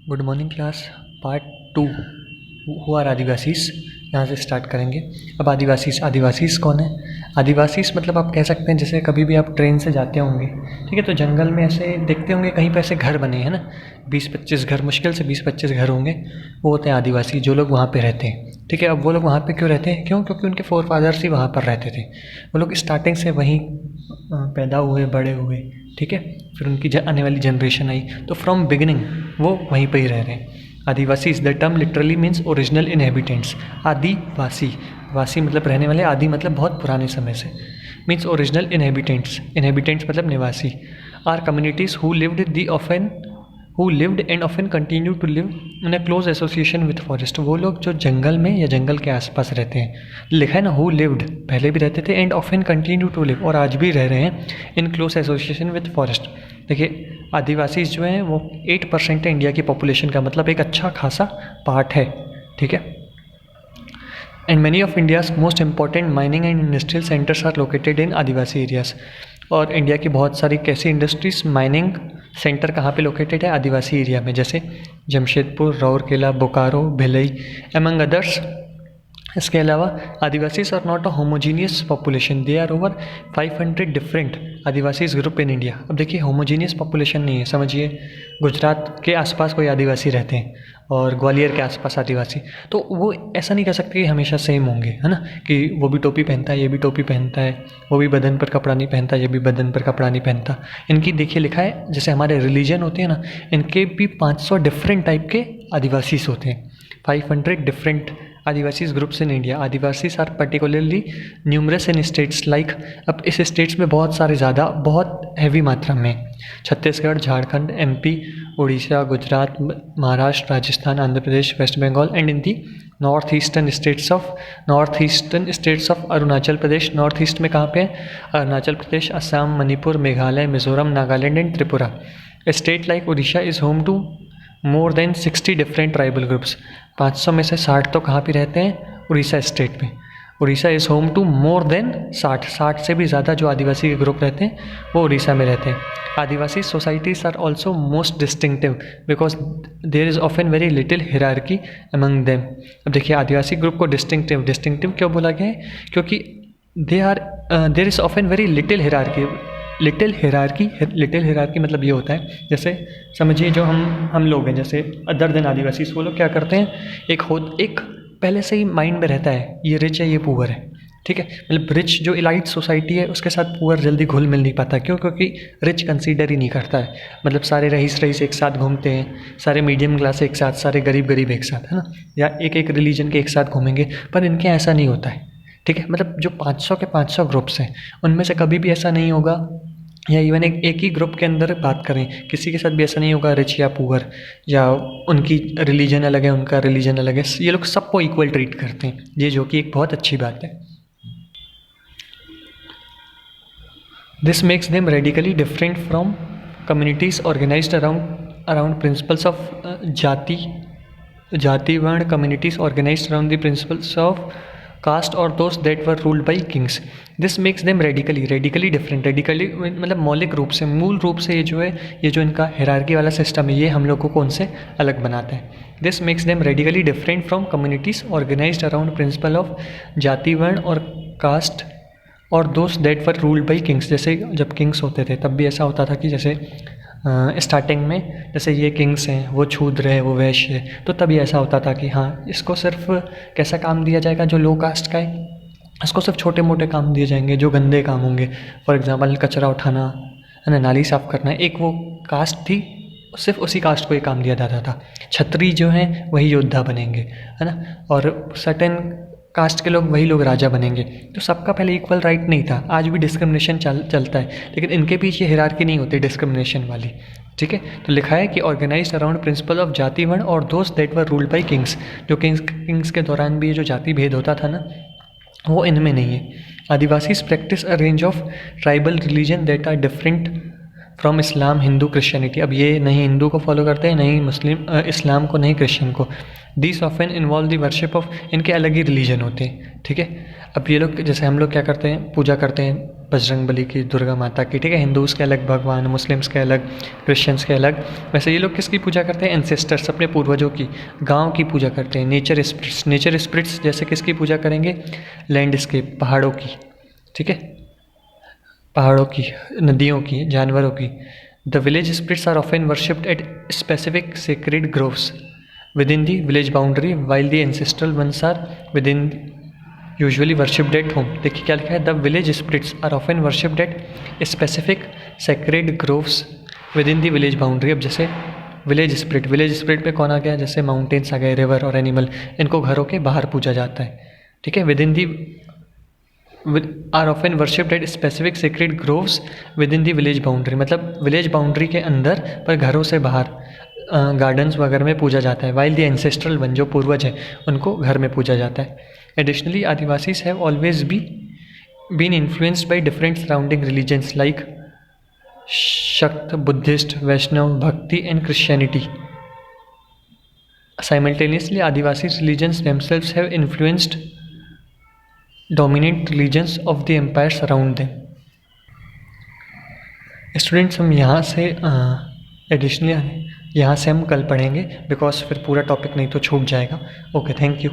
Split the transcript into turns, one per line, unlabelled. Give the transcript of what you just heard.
Good morning class. Part 2 who are Adivasis, यहाँ से start करेंगे। अब आदिवासीज़ कौन है? आदिवासीज़ मतलब आप कह सकते हैं जैसे कभी भी आप ट्रेन से जाते होंगे, ठीक है, तो जंगल में ऐसे देखते होंगे कहीं पे ऐसे घर बने हैं ना, 20-25 घर, मुश्किल से 20-25 घर होंगे, वो होते हैं आदिवासी, जो लोग वहाँ पे रहते हैं। ठीक है, अब वो लोग वहाँ पे क्यों रहते हैं? क्योंकि उनके फोर फादर्स ही वहाँ पर रहते थे। वो लोग स्टार्टिंग से वहीं पैदा हुए, बड़े हुए, ठीक है, फिर उनकी आने वाली जनरेशन आई, तो फ्रॉम बिगिनिंग वो वहीं पे ही रह रहे हैं। Adivasi is the term literally means original inhabitants. Adivasi, वासी मतलब रहने वाले, आदि मतलब बहुत पुराने समय से, मीन्स ओरिजिनल इनहेबिटेंट्स। इनहेबिटेंट्स मतलब निवासी। Are communities who lived and often continue to live in a close association with forest. वो लोग जो जंगल में या जंगल के आसपास रहते हैं, लिखा है ना, हु लिव्ड, पहले भी रहते थे, and often continue to live, और आज भी रह रहे हैं, in close association with forest. देखिए, आदिवासी जो हैं वो 8% है इंडिया की पॉपुलेशन का, मतलब एक अच्छा खासा पार्ट है, ठीक है। And many of India's most important mining and industrial centres are located in Adivasi areas. और इंडिया की बहुत सारी कैसी इंडस्ट्रीज, माइनिंग सेंटर कहाँ पे लोकेटेड है? आदिवासी एरिया में, जैसे जमशेदपुर, राउरकेला, बोकारो, भिलई, एमंग अदर्स। इसके अलावा Adivasis are not a homogeneous population, they are over 500 different Adivasis group in India. अब देखिए, होमोजीनियस पॉपुलेशन नहीं है, समझिए गुजरात के आसपास कोई आदिवासी रहते हैं और ग्वालियर के आसपास आदिवासी, तो वो ऐसा नहीं कह सकते कि हमेशा सेम होंगे, है ना, कि वो भी टोपी पहनता है, ये भी टोपी पहनता है, वो भी बदन पर कपड़ा नहीं पहनता, ये भी बदन पर कपड़ा नहीं पहनता। इनकी देखिए लिखा है, जैसे हमारे रिलीजन होते हैं ना, इनके भी 500 डिफरेंट टाइप के आदिवासीज होते हैं, 500 different Adivasis groups in India. Adivasis are particularly numerous in states like, अब इस स्टेट्स में बहुत सारे ज़्यादा, बहुत हैवी मात्रा में, Chhattisgarh, Jharkhand, MP, Orissa, Gujarat, Maharashtra, Rajasthan, Andhra Pradesh, west Bengal, and in the north eastern states of Arunachal Pradesh. North east में कहाँ पे है? Arunachal Pradesh, Assam, Manipur, Meghalaya, Mizoram, Nagaland and Tripura. A state like Orissa is home to more than 60 different tribal groups. 500 में से 60 तो कहाँ पे रहते हैं? उड़ीसा स्टेट में। Orissa is home to more than 60 से भी ज़्यादा जो आदिवासी के ग्रुप रहते हैं वो उड़ीसा में रहते हैं। Adivasi societies are also most distinctive because there is often very little hierarchy among them. अब देखिए, आदिवासी ग्रुप को डिस्टिंक्टिव क्यों बोला गया है? क्योंकि there is often very little hierarchy. Little hierarchy मतलब ये होता है, जैसे समझिए जो हम लोग हैं, जैसे अदर देन आदिवासी, वो लोग क्या करते हैं, एक पहले से ही माइंड में रहता है, ये रिच है, ये पुअर है, ठीक है, मतलब रिच जो इलाइट सोसाइटी है उसके साथ पुअर जल्दी घुल मिल नहीं पाता। क्यों? क्योंकि रिच कंसीडर ही नहीं करता है, मतलब सारे रईस एक साथ घूमते हैं, सारे मीडियम क्लास एक साथ, सारे गरीब एक साथ, है ना, या एक रिलीजन के एक साथ घूमेंगे, पर इनके ऐसा नहीं होता है, ठीक है। मतलब जो 500 के 500 ग्रुप्स हैं उनमें से कभी भी ऐसा नहीं होगा, या इवन एक ही ग्रुप के अंदर बात करें, किसी के साथ भी ऐसा नहीं होगा रिच या पुअर, या उनकी रिलीजन अलग है, उनका रिलीजन अलग है, ये लोग सबको इक्वल ट्रीट करते हैं, ये जो कि एक बहुत अच्छी बात है। This makes them radically different from communities organised around principles of jati varna communities organised around the principles of caste और दोस्त that were ruled by kings. This makes them radically different. Radically मतलब मौलिक रूप से, मूल रूप से, ये जो इनका हिरार्की वाला सिस्टम है, ये हम लोगों को उनसे अलग बनाता है। This makes them radically different from communities organised around principle of jati varna और कास्ट और दोस्त that were ruled by kings. जैसे जब किंग्स होते थे तब भी ऐसा होता था कि जैसे स्टार्टिंग में जैसे ये किंग्स हैं, वो शूद्र है, वो वैश्य है, तो तभी ऐसा होता था कि हाँ, इसको सिर्फ कैसा काम दिया जाएगा जो लो कास्ट का है, इसको सिर्फ छोटे मोटे काम दिए जाएंगे जो गंदे काम होंगे, फॉर एग्जांपल कचरा उठाना, है ना, नाली साफ़ करना। एक वो कास्ट थी, सिर्फ उसी कास्ट को ये काम दिया जाता था। छत्री जो हैं वही योद्धा बनेंगे, है ना, और सर्टेन कास्ट के लोग, वही लोग राजा बनेंगे। तो सबका पहले इक्वल राइट नहीं था, आज भी डिस्क्रिमिनेशन चलता है, लेकिन इनके बीच ये हिरार्की नहीं होती डिस्क्रिमिनेशन वाली, ठीक है। तो लिखा है कि organised around principle of jati varna और दोस्त that were ruled by Kings. जो किंग्स के दौरान भी ये जो जाति भेद होता था ना, वो इनमें नहीं है। Adivasis practise a range of tribal religion that are different from Islam, Hindu, Christianity. अब ये नहीं हिंदू को फॉलो करते हैं, नहीं मुस्लिम, इस्लाम को, नहीं क्रिश्चियन को। This often involve the worship of, इनके अलग ही रिलीजन होते हैं, ठीक है। अब ये लोग, जैसे हम लोग क्या करते हैं, पूजा करते हैं बजरंगबली की, दुर्गा माता की, ठीक है। हिंदूज़ के अलग भगवान, मुस्लिम्स के अलग, क्रिश्चियंस के अलग। वैसे ये लोग किसकी पूजा करते हैं? एंसेस्टर्स, अपने पूर्वजों की, गांव की पूजा करते हैं। नेचर स्पिरिट्स, नेचर स्पिरिट्स जैसे किसकी पूजा करेंगे? लैंडस्केप, पहाड़ों की, ठीक है, पहाड़ों की, नदियों की, जानवरों की। The village spirits are often worshipped at specific sacred groves within the village boundary while the ancestral ones are within usually worshipped at home। देखिए क्या लिखा है? The village spirits are often worshipped at specific sacred groves within the village boundary। अब जैसे village spirit में कौन आ गया? जैसे माउंटेन्स आ गए, रिवर और एनिमल, इनको घरों के बाहर पूजा जाता है, ठीक है। Within the are often worshipped at specific sacred groves within the village boundary, मतलब विलेज बाउंड्री के अंदर पर घरों से बाहर गार्डन्स वगैरह में पूजा जाता है। वाइल द एंसेस्ट्रल वन, जो पूर्वज है, उनको घर में पूजा जाता है। Additionally Adivasis have always been influenced by different surrounding religions like Shakta, Buddhist, Vaishnav, Bhakti and Christianity. Simultaneously Adivasi religions themselves have influenced dominant religions of the empires around them। Students हम यहाँ से एडिशनली यहाँ से हम कल पढ़ेंगे, बिकॉज फिर पूरा टॉपिक नहीं तो छूट जाएगा। Okay, thank you.